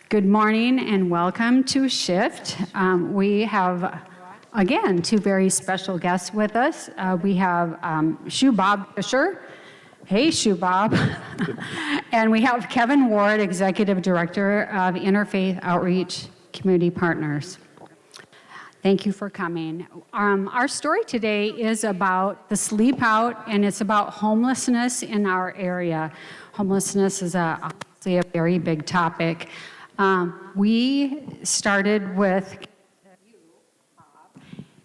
Good morning and welcome to Shift. We have, again, two very special guests with us. We have Shoebob Fisher. Hey, Shoebob. And we have Kevin Ward, Executive Director of Interfaith Outreach Community Partners. Thank you for coming. Our story today is about the Sleepout, and it's about homelessness in our area. Homelessness is obviously a very big topic. We started with you, Bob.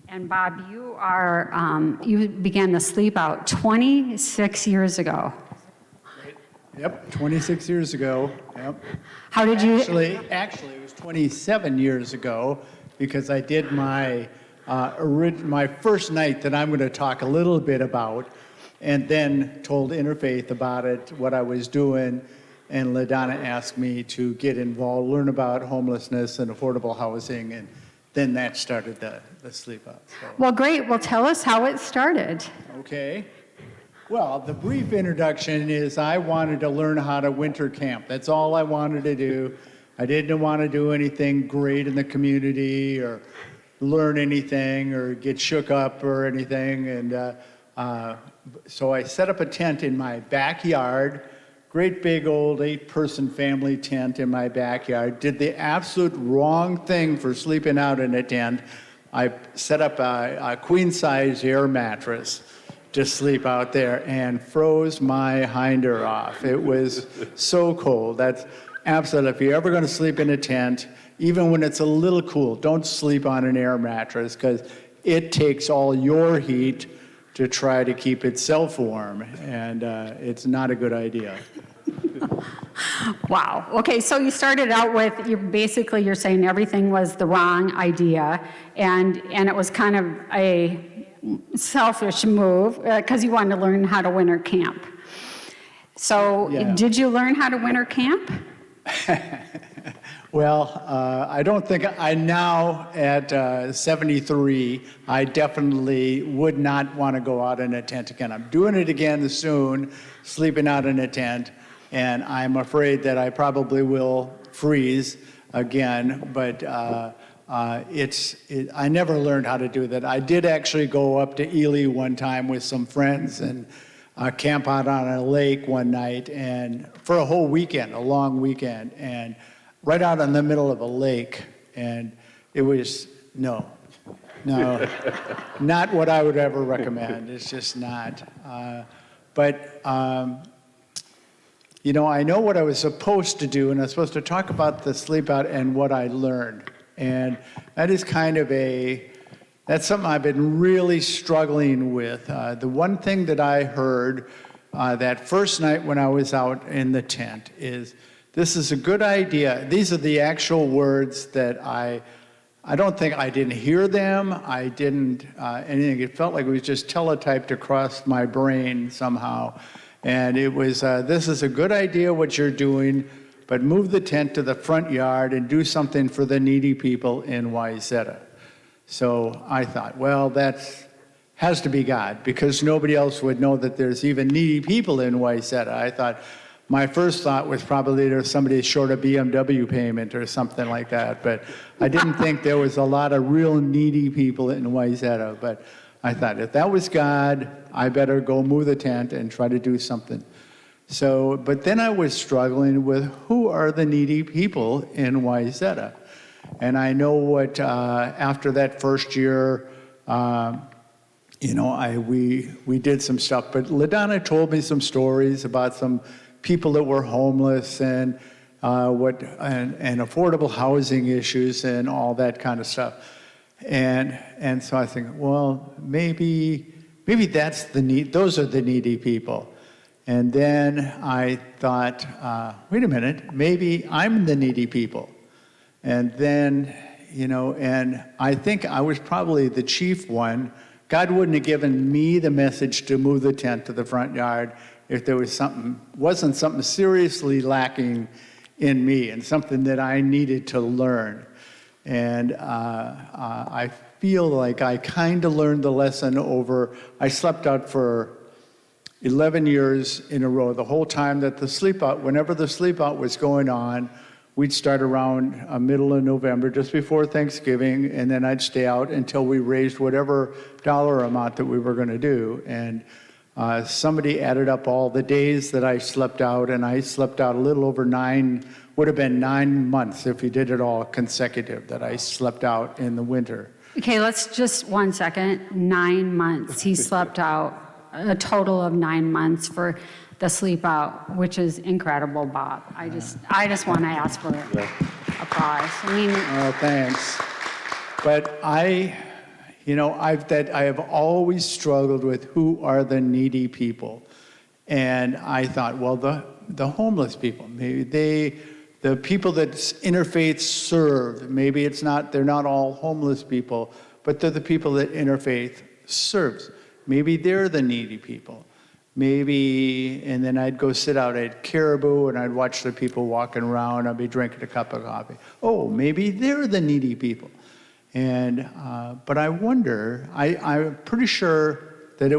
And Bob, you began the Sleepout 26 years ago. Yep, 26 years ago. Yep. How did you? Actually, it was 27 years ago because I did my first night that I'm going to talk a little bit about, and then told Interfaith about it, what I was doing. And LaDonna asked me to get involved, learn about homelessness and affordable housing, and then that started the Sleepout. So. Well, great. Well, tell us how it started. Okay. Well, the brief introduction is I wanted to learn how to winter camp. That's all I wanted to do. I didn't want to do anything great in the community or learn anything or get shook up or anything. And so I set up a tent in my backyard. Great big old 8-person family tent in my backyard. Did the absolute wrong thing for sleeping out in a tent. I set up a queen-size air mattress to sleep out there and froze my hinder off. It was so cold. That's absolute. If you're ever going to sleep in a tent, even when it's a little cool, don't sleep on an air mattress because it takes all your heat to try to keep itself warm, and it's not a good idea. Wow. Okay, so you started out with, you're saying everything was the wrong idea, and it was kind of a selfish move because you wanted to learn how to winter camp. So Did you learn how to winter camp? Well, I don't think now at 73, I definitely would not want to go out in a tent again. I'm doing it again soon, sleeping out in a tent, and I'm afraid that I probably will freeze again, but I never learned how to do that. I did actually go up to Ely one time with some friends and camp out on a lake one night, and for a whole weekend, a long weekend, and right out in the middle of a lake, and it was, no, not what I would ever recommend. It's just not. I know what I was supposed to do, and I was supposed to talk about the Sleepout and what I learned. And that is that's something I've been really struggling with. The one thing that I heard that first night when I was out in the tent is, this is a good idea. These are the actual words that I don't think I didn't hear them. I didn't anything. It felt like it was just teletyped across my brain somehow. And it was, this is a good idea what you're doing, but move the tent to the front yard and do something for the needy people in Wayzata. So I thought, well, that has to be God, because nobody else would know that there's even needy people in Wayzata. I thought, my first thought was probably there's somebody short a BMW payment or something like that, but I didn't think there was a lot of real needy people in Wayzata. But I thought, if that was God, I better go move the tent and try to do something. So, but then I was struggling with who are the needy people in Wayzata. And I know what, after that first year, we did some stuff, but LaDonna told me some stories about some people that were homeless and affordable housing issues and all that kind of stuff. And so I think, well, maybe that's the need. Those are the needy people. And then I thought, wait a minute, maybe I'm the needy people. And then, and I think I was probably the chief one. God wouldn't have given me the message to move the tent to the front yard if there was wasn't something seriously lacking in me and something that I needed to learn. And I feel like I kind of learned the lesson I slept out for 11 years in a row, the whole time that whenever the Sleepout was going on, we'd start around middle of November, just before Thanksgiving, and then I'd stay out until we raised whatever dollar amount that we were going to do. And somebody added up all the days that I slept out, and I slept out a little over 9, would have been 9 months if you did it all consecutive, that I slept out in the winter. Okay, let's just 1 second. 9 months. He slept out a total of 9 months for the sleep out, which is incredible, Bob. I just want to ask for applause. I mean, Oh, thanks. But I have always struggled with who are the needy people. And I thought, well, the homeless people, maybe the people that Interfaith serve, maybe they're not all homeless people, but they're the people that Interfaith serves. Maybe they're the needy people. Maybe, and then I'd go sit out at Caribou and I'd watch the people walking around. I'd be drinking a cup of coffee. Oh, maybe they're the needy people. And, but I wonder, I'm pretty sure that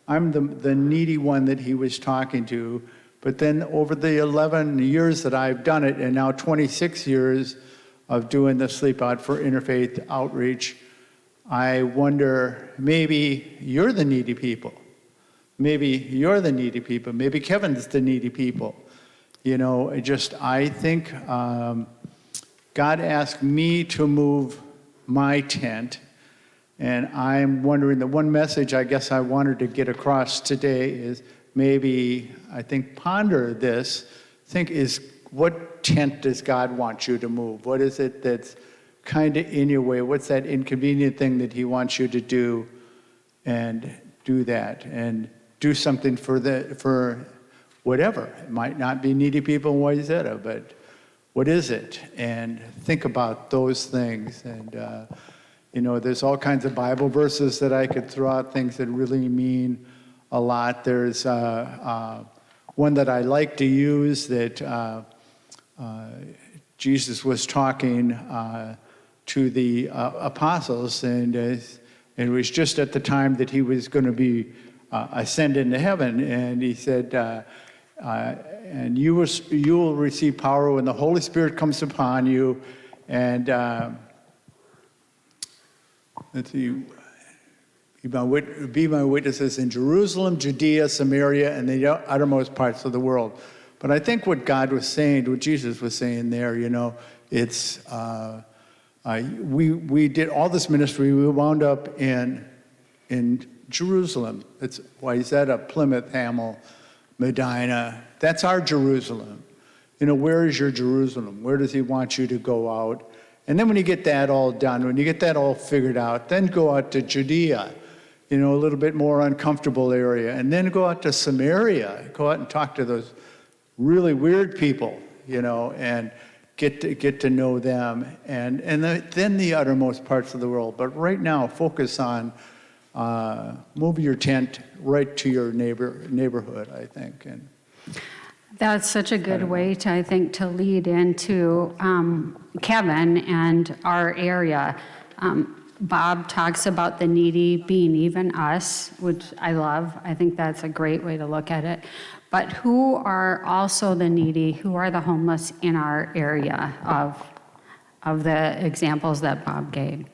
I'm the needy one that he was talking to. But then over the 11 years that I've done it, and now 26 years of doing the Sleep Out for Interfaith outreach, I wonder, maybe you're the needy people. Maybe you're the needy people. Maybe Kevin's the needy people. I think God asked me to move my tent, and I'm wondering, the one message I guess I wanted to get across today is maybe, I think, ponder this. What tent does God want you to move? What is it that's kind of in your way? What's that inconvenient thing that he wants you to do? And do that, and do something for whatever. It might not be needy people in Wayzata, but what is it? And think about those things. And, there's all kinds of Bible verses that I could throw out, things that really mean a lot. There's one that I like to use that Jesus was talking to the apostles, and it was just at the time that he was going to be ascend into heaven, and he said, and you will receive power when the Holy Spirit comes upon you, and let's see, be my witnesses in Jerusalem, Judea, Samaria, and the uttermost parts of the world. But I think what God was saying, what Jesus was saying there, it's we did all this ministry. We wound up in Jerusalem. It's Wayzata, Plymouth, Hamel, Medina. That's our Jerusalem. Where is your Jerusalem? Where does he want you to go out? And then when you get that all done, when you get that all figured out, then go out to Judea, a little bit more uncomfortable area, and then go out to Samaria, go out and talk to those really weird people, and get to know them, and then the uttermost parts of the world. But right now, focus on move your tent right to your neighborhood, I think. And that's such a good way to lead into Kevin and our area. Bob talks about the needy being even us, which I love. I think that's a great way to look at it. But who are also the needy? Who are the homeless in our area of the examples that Bob gave?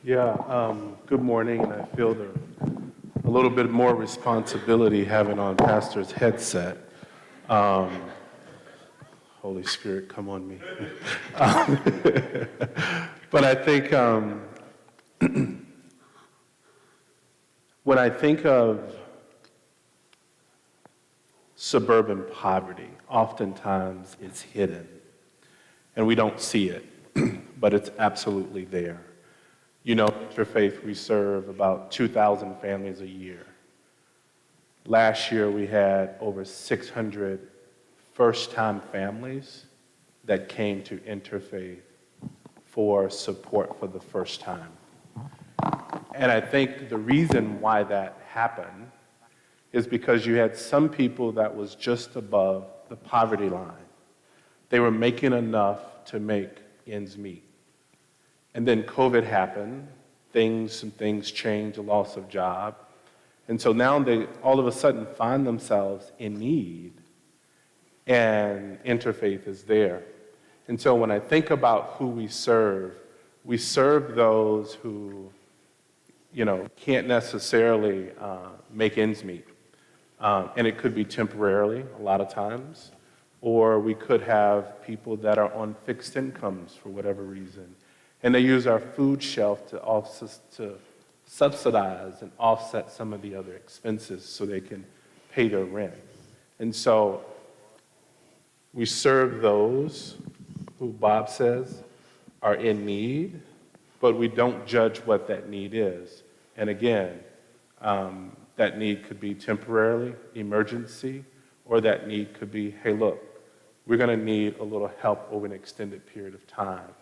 Yeah, good morning, and I feel a little bit more responsibility having on Pastor's headset. Holy Spirit, come on me. But I think when I think of suburban poverty, oftentimes it's hidden, and we don't see it, but it's absolutely there. Interfaith, we serve about 2,000 families a year. Last year, we had over 600 first-time families that came to Interfaith for support for the first time. And I think the reason why that happened is because you had some people that was just above the poverty line. They were making enough to make ends meet. And then COVID happened, things changed, a loss of job. And so now they all of a sudden find themselves in need, and Interfaith is there. And so when I think about who we serve those who, can't necessarily make ends meet. And it could be temporarily, a lot of times, or we could have people that are on fixed incomes for whatever reason. And they use our food shelf to subsidize and offset some of the other expenses so they can pay their rent. And so we serve those who Bob says are in need, but we don't judge what that need is. And again, that need could be temporarily, emergency, or that need could be, hey, look, we're going to need a little help over an extended period of time.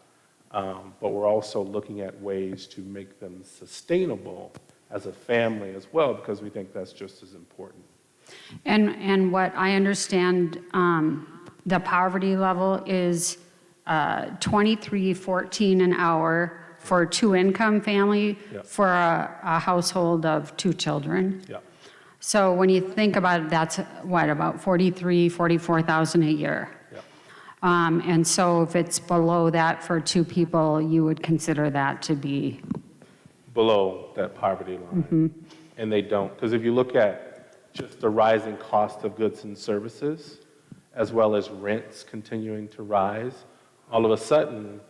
But we're also looking at ways to make them sustainable as a family as well, because we think that's just as important. And what I understand, the poverty level is $23.14 an hour for a two-income family, Yep. for a household of 2 children. Yeah. So when you think about it, that's what, about $44,000 a year. Yeah. And so if it's below that for 2 people, you would consider that to be, Below that poverty line. And they don't, because if you look at just the rising cost of goods and services, as well as rents continuing to rise, all of a sudden,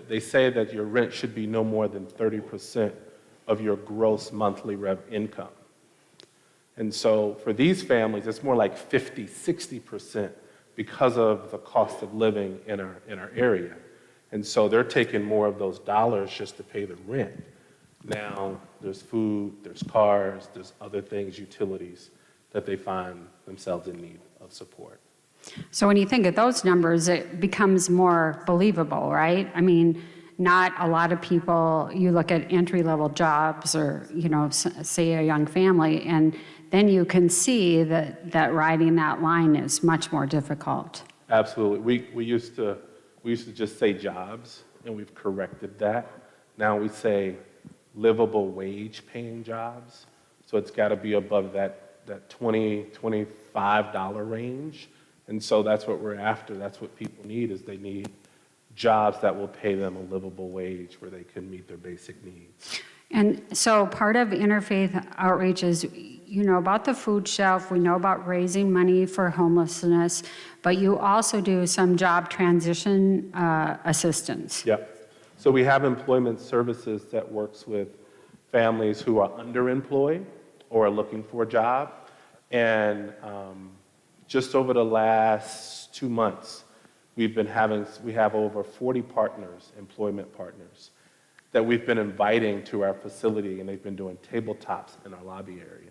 they say that your rent should be no more than 30% of your gross monthly income. And so for these families, it's more like 50, 60% because of the cost of living in our area. And so they're taking more of those dollars just to pay the rent. Now, there's food, there's cars, there's other things, utilities, that they find themselves in need of support. so when you think of those numbers, it becomes more believable, right? I mean, not a lot of people, you look at entry-level jobs or, say a young family, and then you can see that riding that line is much more difficult. Absolutely. We used to just say jobs, and we've corrected that. Now we say livable wage paying jobs. So it's got to be above that $20, $25 range. And so that's what we're after. That's what people need, is they need jobs that will pay them a livable wage where they can meet their basic needs. And so part of interfaith outreach is, about the food shelf, we know about raising money for homelessness, but you also do some job transition assistance. Yep. So we have employment services that works with families who are underemployed or are looking for a job. And just over the last 2 months, we have over 40 partners, employment partners, that we've been inviting to our facility, and they've been doing tabletops in our lobby area.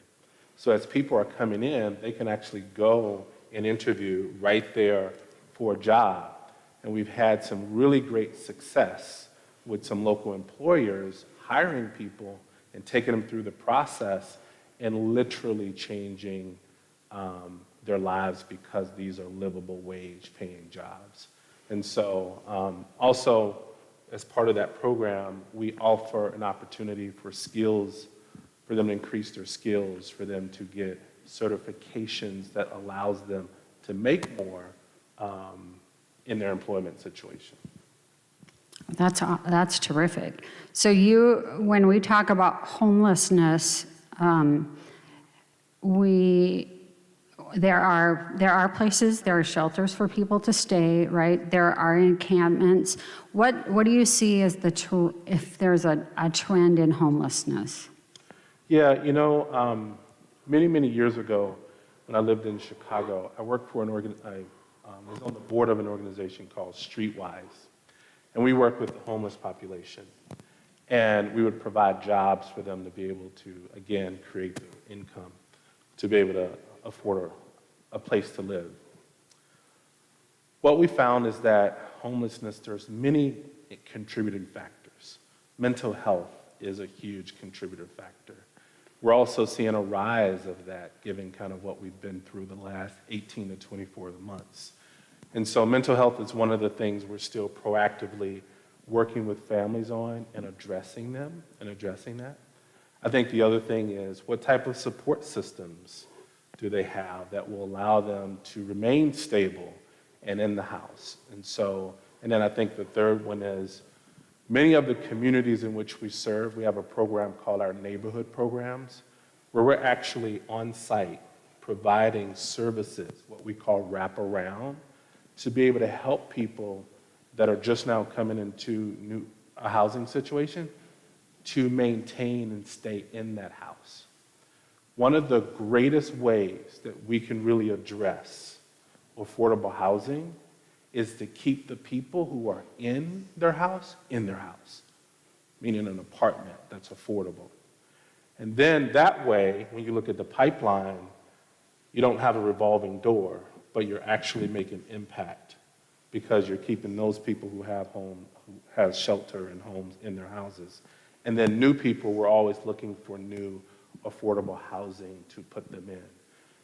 So as people are coming in, they can actually go and interview right there for a job. And we've had some really great success with some local employers hiring people and taking them through the process and literally changing their lives, because these are livable wage paying jobs. And so also, as part of that program, we offer an opportunity for skills, for them to increase their skills, for them to get certifications that allows them to make more in their employment situation. That's terrific. So when we talk about homelessness, there are places, there are shelters for people to stay, right? There are encampments. What do you see as if there's a trend in homelessness? Yeah, many, many years ago, when I lived in Chicago, I worked for I was on the board of an organization called Streetwise. And we worked with the homeless population. And we would provide jobs for them to be able to, again, create their income, to be able to afford a place to live. What we found is that homelessness, there's many contributing factors. Mental health is a huge contributor factor. We're also seeing a rise of that, given kind of what we've been through the last 18 to 24 months. And so mental health is one of the things we're still proactively working with families on and addressing that. I think the other thing is, what type of support systems do they have that will allow them to remain stable and in the house? And then I think the third one is many of the communities in which we serve, we have a program called our neighborhood programs, where we're actually on site providing services, what we call wraparound, to be able to help people that are just now coming into a housing situation to maintain and stay in that house. One of the greatest ways that we can really address affordable housing is to keep the people who are in their house, meaning an apartment that's affordable. And then that way, when you look at the pipeline, you don't have a revolving door, but you're actually making impact because you're keeping those people who have shelter and homes in their houses. And then new people, we're always looking for new affordable housing to put them in.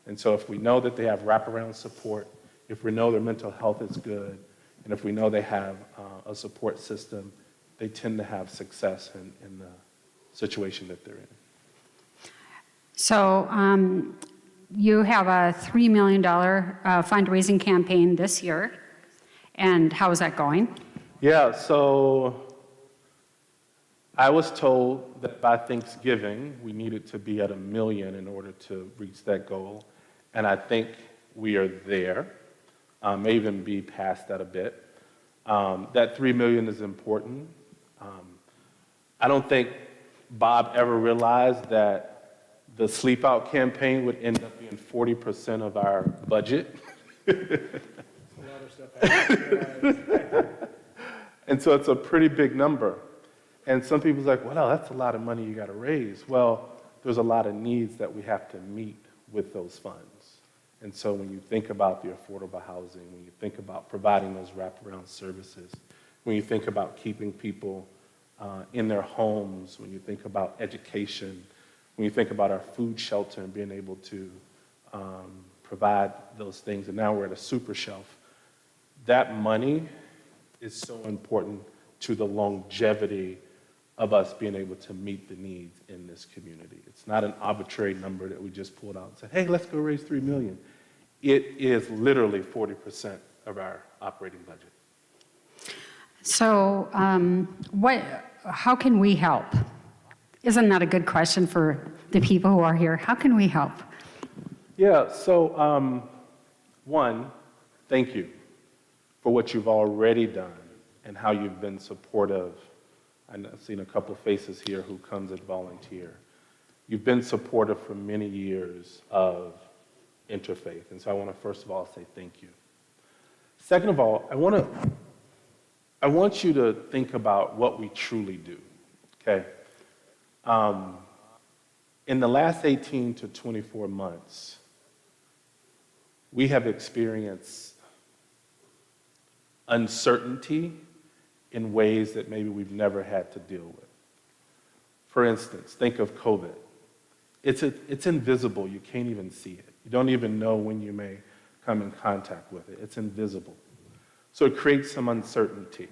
And so if we know that they have wraparound support, if we know their mental health is good, and if we know they have a support system, they tend to have success in the situation that they're in. So you have a $3 million fundraising campaign this year. And how is that going? Yeah, so I was told that by Thanksgiving, we needed to be at 1 million in order to reach that goal. And I think we are there, may even be past that a bit. That 3 million is important. I don't think Bob ever realized that the Sleepout campaign would end up being 40% of our budget. And so it's a pretty big number. And some people's like, well, that's a lot of money you got to raise. Well, there's a lot of needs that we have to meet with those funds. And so when you think about the affordable housing, when you think about providing those wraparound services, when you think about keeping people in their homes, when you think about education, when you think about our food shelter and being able to provide those things, and now we're at a super shelf, that money is so important to the longevity of us being able to meet the needs in this community. It's not an arbitrary number that we just pulled out and said, hey, let's go raise 3 million. It is literally 40% of our operating budget. So how can we help? Isn't that a good question for the people who are here? How can we help? Yeah, so one, thank you for what you've already done and how you've been supportive. I've seen a couple faces here who comes and volunteer. You've been supportive for many years of Interfaith, and so I want to first of all say thank you. Second of all, I want you to think about what we truly do, okay? In the last 18 to 24 months, we have experienced uncertainty in ways that maybe we've never had to deal with. For instance, think of COVID. It's invisible. You can't even see it. You don't even know when you may come in contact with it. It's invisible. So it creates some uncertainty.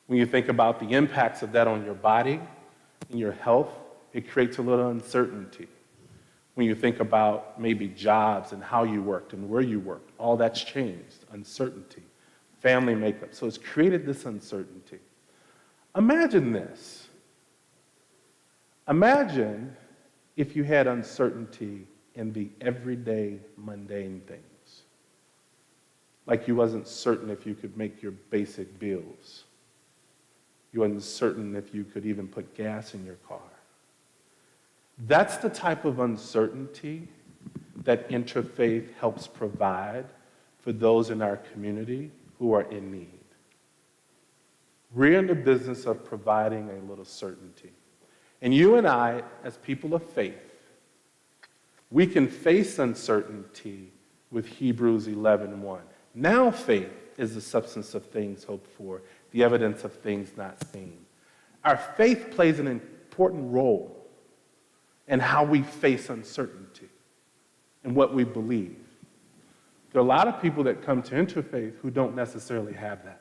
When you think about the impacts of that on your body and your health, it creates a little uncertainty. When you think about maybe jobs and how you worked and where you worked, all that's changed, uncertainty. Family makeup. So it's created this uncertainty. Imagine this. Imagine if you had uncertainty in the everyday mundane things. Like you wasn't certain if you could make your basic bills. You wasn't certain if you could even put gas in your car. That's the type of uncertainty that Interfaith helps provide for those in our community who are in need. We're in the business of providing a little certainty. And you and I, as people of faith, we can face uncertainty with Hebrews 11:1. Now faith is the substance of things hoped for, the evidence of things not seen. Our faith plays an important role in how we face uncertainty and what we believe. There are a lot of people that come to Interfaith who don't necessarily have that.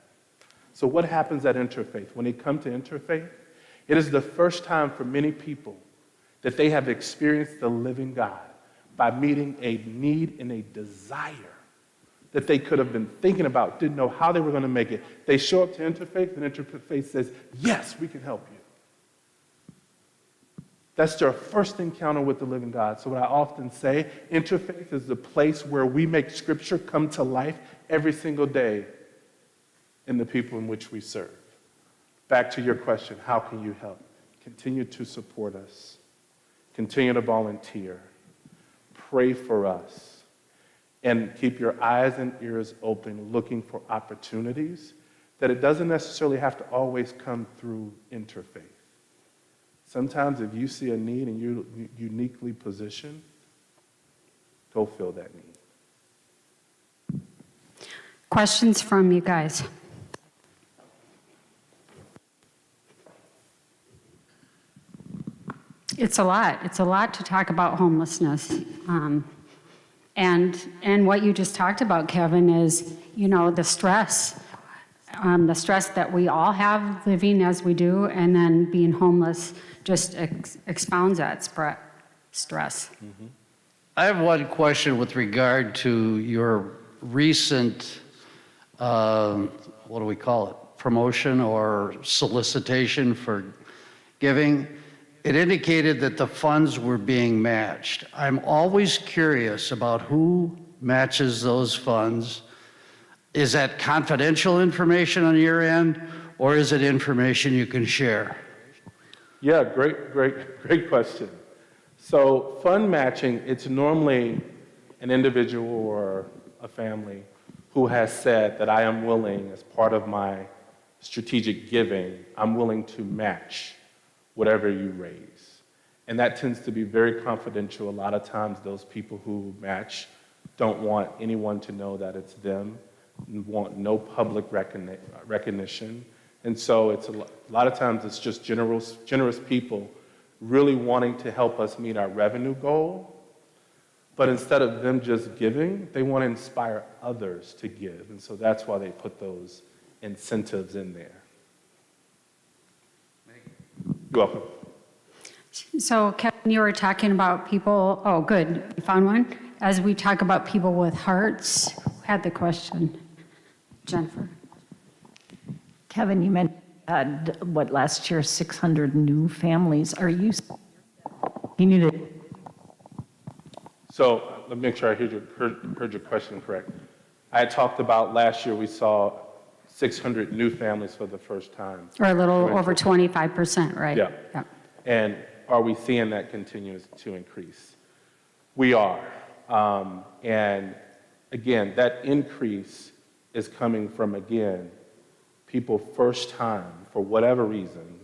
So what happens at Interfaith? When they come to Interfaith, it is the first time for many people that they have experienced the living God by meeting a need and a desire that they could have been thinking about, didn't know how they were going to make it. They show up to Interfaith, and Interfaith says, yes, we can help you. That's their first encounter with the living God. So what I often say, Interfaith is the place where we make Scripture come to life every single day in the people in which we serve. Back to your question, how can you help? Continue to support us. Continue to volunteer. Pray for us. And keep your eyes and ears open, looking for opportunities that it doesn't necessarily have to always come through Interfaith. Sometimes if you see a need and you're uniquely positioned, go fill that need. Questions from you guys? It's a lot. It's a lot to talk about homelessness. And what you just talked about, Kevin, is, the stress that we all have living as we do, and then being homeless just expounds that stress. Mm-hmm. I have one question with regard to your recent, what do we call it, promotion or solicitation for giving. It indicated that the funds were being matched. I'm always curious about who matches those funds. Is that confidential information on your end, or is it information you can share? Yeah, great question. So fund matching, it's normally an individual or a family who has said that I am willing, as part of my strategic giving, I'm willing to match whatever you raise. And that tends to be very confidential. A lot of times those people who match don't want anyone to know that it's them, want no public recognition. And so it's a lot of times it's just generous people really wanting to help us meet our revenue goal. But instead of them just giving, they want to inspire others to give. And so that's why they put those incentives in there. You're welcome. So, Kevin, you were talking about people, oh, good, you found one. As we talk about people with hearts, who had the question? Jennifer. Kevin, you mentioned, last year, 600 new families. Are you need to... So let me make sure I heard your question correct. I had talked about last year we saw 600 new families for the first time. Or a little over 25%, right? Yeah. And are we seeing that continue to increase? We are. And again, that increase is coming from, again, people first time, for whatever reason,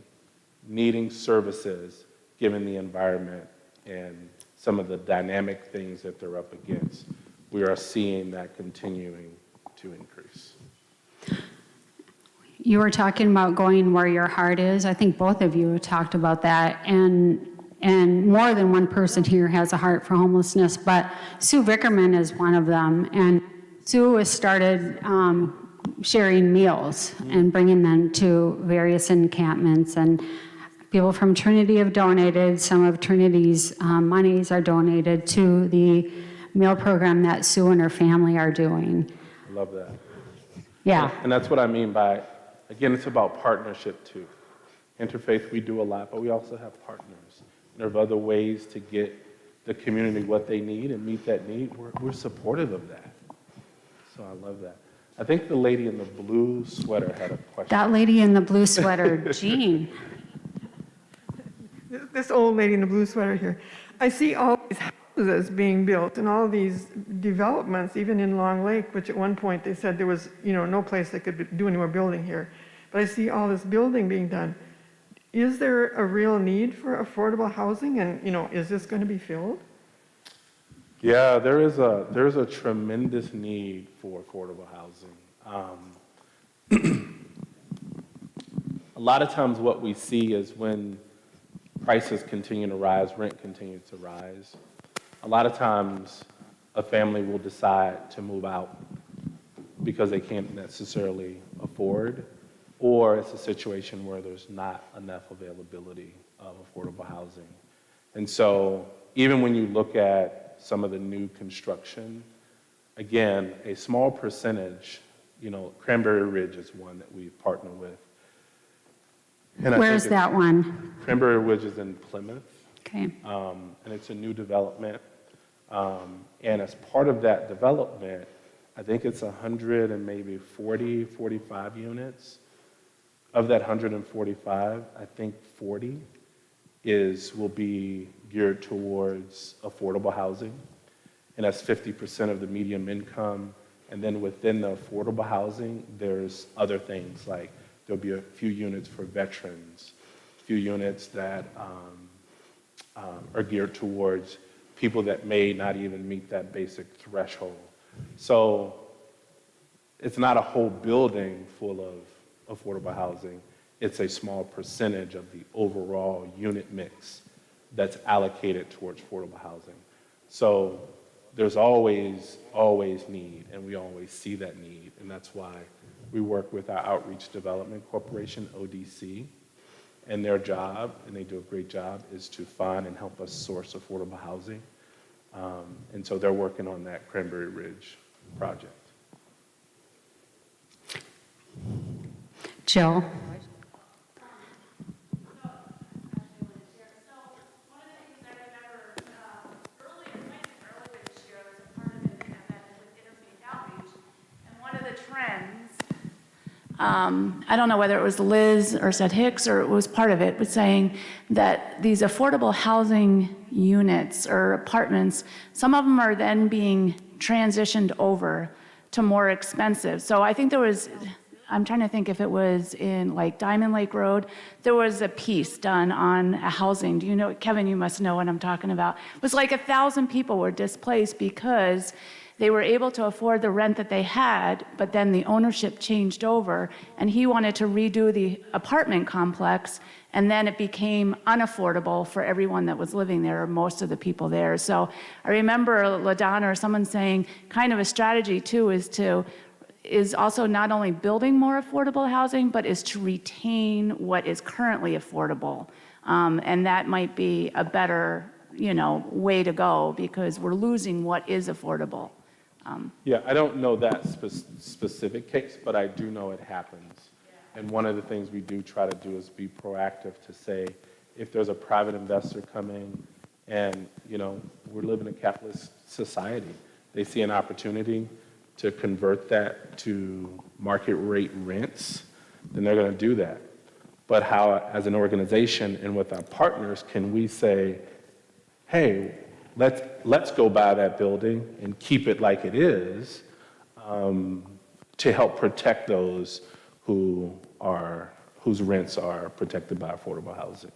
needing services given the environment and some of the dynamic things that they're up against. We are seeing that continuing to increase. You were talking about going where your heart is. I think both of you talked about that. And more than one person here has a heart for homelessness, but Sue Vickerman is one of them. And Sue has started sharing meals and bringing them to various encampments. And people from Trinity have donated. Some of Trinity's monies are donated to the meal program that Sue and her family are doing. I love that. Yeah. And that's what I mean by, again, it's about partnership too. Interfaith, we do a lot, but we also have partners. There are other ways to get the community what they need and meet that need. We're supportive of that. So I love that. I think the lady in the blue sweater had a question. That lady in the blue sweater, Jean. This old lady in the blue sweater here. I see all these houses being built and all these developments, even in Long Lake, which at one point they said there was, no place they could do any more building here. But I see all this building being done. Is there a real need for affordable housing, and is this going to be filled? Yeah, there's a tremendous need for affordable housing. A lot of times what we see is when prices continue to rise, rent continues to rise. A lot of times a family will decide to move out because they can't necessarily afford, or it's a situation where there's not enough availability of affordable housing. And so even when you look at some of the new construction, again, a small percentage, Cranberry Ridge is one that we partner with. And I Where's think it's- that one? Cranberry Ridge is in Plymouth. Okay. And it's a new development. And as part of that development, I think it's 100 and maybe 40, 45 units. Of that 145, I think 40 will be geared towards affordable housing. And that's 50% of the median income. And then within the affordable housing, there's other things like there'll be a few units for veterans, a few units that are geared towards people that may not even meet that basic threshold. So it's not a whole building full of affordable housing. It's a small percentage of the overall unit mix that's allocated towards affordable housing. So there's always need, and we always see that need, and that's why we work with our Outreach Development Corporation, ODC, and their job, and they do a great job, is to find and help us source affordable housing. And so they're working on that Cranberry Ridge project. Jill? I don't know whether it was Liz or Seth Hicks or it was part of it, but saying that these affordable housing units or apartments, some of them are then being transitioned over to more expensive. So I think I'm trying to think if it was in like Diamond Lake Road, there was a piece done on a housing. Do you know, Kevin, you must know what I'm talking about. It was like 1,000 people were displaced because they were able to afford the rent that they had, but then the ownership changed over, and he wanted to redo the apartment complex, and then it became unaffordable for everyone that was living there, or most of the people there. So I remember LaDonna or someone saying kind of a strategy too is also not only building more affordable housing, but is to retain what is currently affordable. And that might be a better, way to go, because we're losing what is affordable. Yeah, I don't know that specific case, but I do know it happens. And one of the things we do try to do is be proactive to say, if there's a private investor coming and, we're living in a capitalist society, they see an opportunity to convert that to market rate rents, then they're going to do that. But how, as an organization and with our partners, can we say, hey, let's go buy that building and keep it like it is, to help protect those whose rents are protected by affordable housing.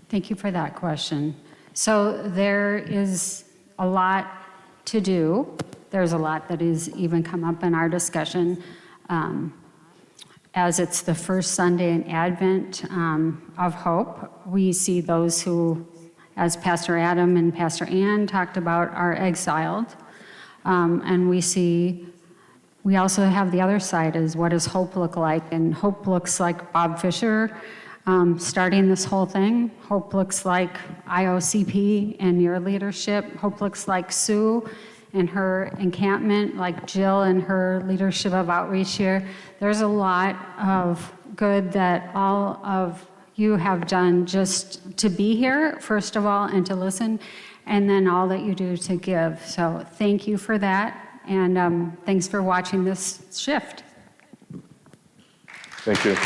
Thank you for that question. So there is a lot to do. There's a lot that has even come up in our discussion. As it's the first Sunday in Advent of Hope, we see those who, as Pastor Adam and Pastor Ann talked about, are exiled. And we also have the other side, is what does hope look like? And hope looks like Bob Fisher starting this whole thing. Hope looks like IOCP and your leadership. Hope looks like Sue and her encampment, like Jill and her leadership of outreach here. There's a lot of good that all of you have done just to be here, first of all, and to listen, and then all that you do to give. So thank you for that, and thanks for watching this shift. Thank you.